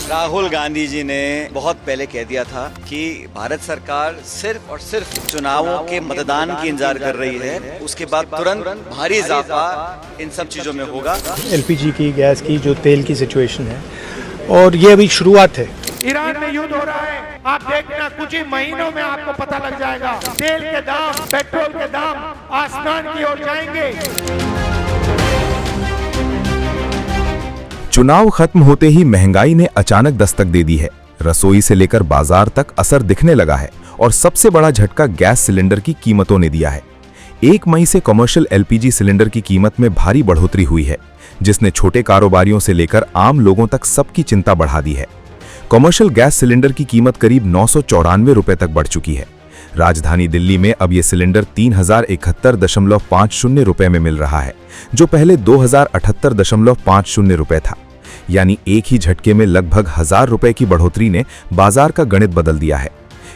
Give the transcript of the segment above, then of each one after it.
राहुल गांधी जी ने बहुत पहले कह दिया था कि भारत सरकार सिर्फ और सिर्फ चुनावों के मतदान की इंतजार कर रही है, उसके बाद तुरंत भारी इजाफा इन सब चीजों में होगा। एलपीजी की, गैस की, जो तेल की सिचुएशन है, और ये अभी शुरुआत है। ईरान में युद्ध हो रहा है, आप देखना कुछ ही महीनों में आपको पता लग जाएगा। तेल के दाम, पेट्रोल के दाम आसमान की ओर जाएंगे। चुनाव खत्म होते ही महंगाई ने अचानक दस्तक दे दी है। रसोई से लेकर बाजार तक असर दिखने लगा है और सबसे बड़ा झटका गैस सिलेंडर की कीमतों ने दिया है। 1 मई से कमर्शियल एलपीजी सिलेंडर की कीमत में भारी बढ़ोतरी हुई है, जिसने छोटे कारोबारियों से लेकर आम लोगों तक सबकी चिंता बढ़ा दी है। कमर्शियल गैस सिलेंडर की कीमत करीब 994 रुपए तक बढ़ चुकी है। राजधानी दिल्ली में अब यह सिलेंडर 3071.50 रुपए में मिल रहा है, जो पहले 2078.50 रुपए था। यानी एक ही झटके में लगभग 1000 रुपए की बढ़ोतरी ने बाजार का गणित बदल दिया है।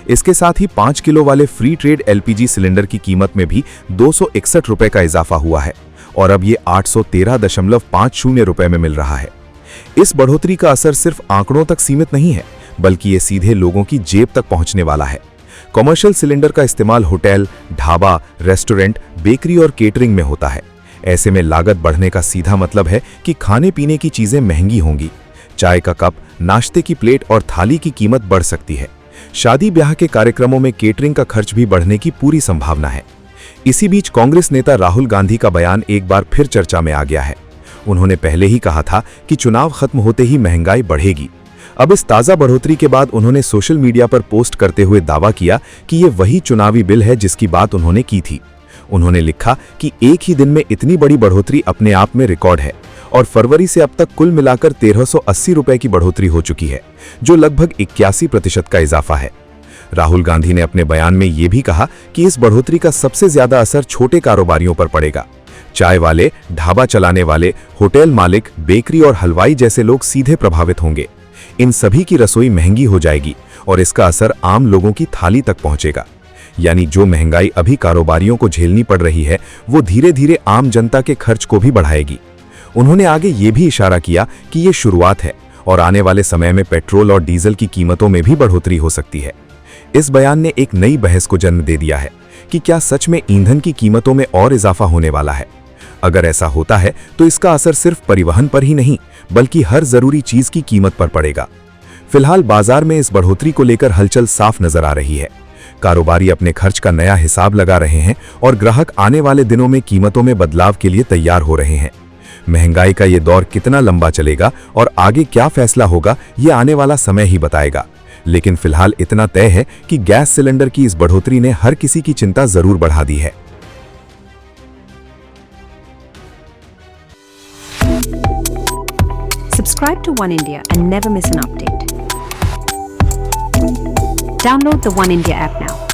इसके साथ ही 5 किलो वाले फ्री ट्रेड एलपीजी सिलेंडर की कीमत में भी 261 रुपए का इजाफा हुआ है और अब ये 813.50 रुपए में मिल रहा है। इस बढ़ोतरी का असर सिर्फ आंकड़ों तक सीमित नहीं है, बल्कि ये सीधे लोगों की जेब तक पहुंचने वाला है। कमर्शियल सिलेंडर का इस्तेमाल होटल, ढाबा, रेस्टोरेंट, बेकरी और केटरिंग में होता है। ऐसे में लागत बढ़ने का सीधा मतलब है कि खाने पीने की चीजें महंगी होंगी। चाय का कप, नाश्ते की प्लेट और थाली की कीमत बढ़ सकती है। शादी ब्याह के कार्यक्रमों में केटरिंग का खर्च भी बढ़ने की पूरी संभावना है। इसी बीच कांग्रेस नेता राहुल गांधी का बयान एक बार फिर चर्चा में आ गया है। उन्होंने पहले ही कहा था कि चुनाव खत्म होते ही महंगाई बढ़ेगी। अब इस ताजा बढ़ोतरी के बाद उन्होंने सोशल मीडिया पर पोस्ट करते हुए दावा किया कि ये वही चुनावी बिल है जिसकी बात उन्होंने की थी। उन्होंने लिखा कि एक ही दिन में इतनी बड़ी बढ़ोतरी अपने आप में रिकॉर्ड है और फरवरी से अब तक कुल मिलाकर 1380 रुपए की बढ़ोतरी हो चुकी है, जो लगभग 81% का इजाफा है। राहुल गांधी ने अपने बयान में यह भी कहा कि इस बढ़ोतरी का सबसे ज्यादा असर छोटे कारोबारियों पर पड़ेगा। चाय वाले, ढाबा चलाने वाले, होटल मालिक, बेकरी और हलवाई जैसे लोग सीधे प्रभावित होंगे। इन सभी की रसोई महंगी हो जाएगी और इसका असर आम लोगों की थाली तक पहुंचेगा। यानी जो महंगाई अभी कारोबारियों को झेलनी पड़ रही है, वो धीरे धीरे आम जनता के खर्च को भी बढ़ाएगी। उन्होंने आगे ये भी इशारा किया कि ये शुरुआत है और आने वाले समय में पेट्रोल और डीजल की कीमतों में भी बढ़ोतरी हो सकती है। इस बयान ने एक नई बहस को जन्म दे दिया है कि क्या सच में ईंधन की कीमतों में और इजाफा होने वाला है। अगर ऐसा होता है तो इसका असर सिर्फ परिवहन पर ही नहीं, बल्कि हर जरूरी चीज की कीमत पर पड़ेगा। फिलहाल बाजार में इस बढ़ोतरी को लेकर हलचल साफ नजर आ रही है। कारोबारी अपने खर्च का नया हिसाब लगा रहे हैं और ग्राहक आने वाले दिनों में कीमतों में बदलाव के लिए तैयार हो रहे हैं। महंगाई का ये दौर कितना लंबा चलेगा और आगे क्या फैसला होगा, ये आने वाला समय ही बताएगा। लेकिन फिलहाल इतना तय है कि गैस सिलेंडर की इस बढ़ोतरी ने हर किसी की चिंता जरूर बढ़ा दी है। Subscribe to One India and never miss an update. Download the One India app now.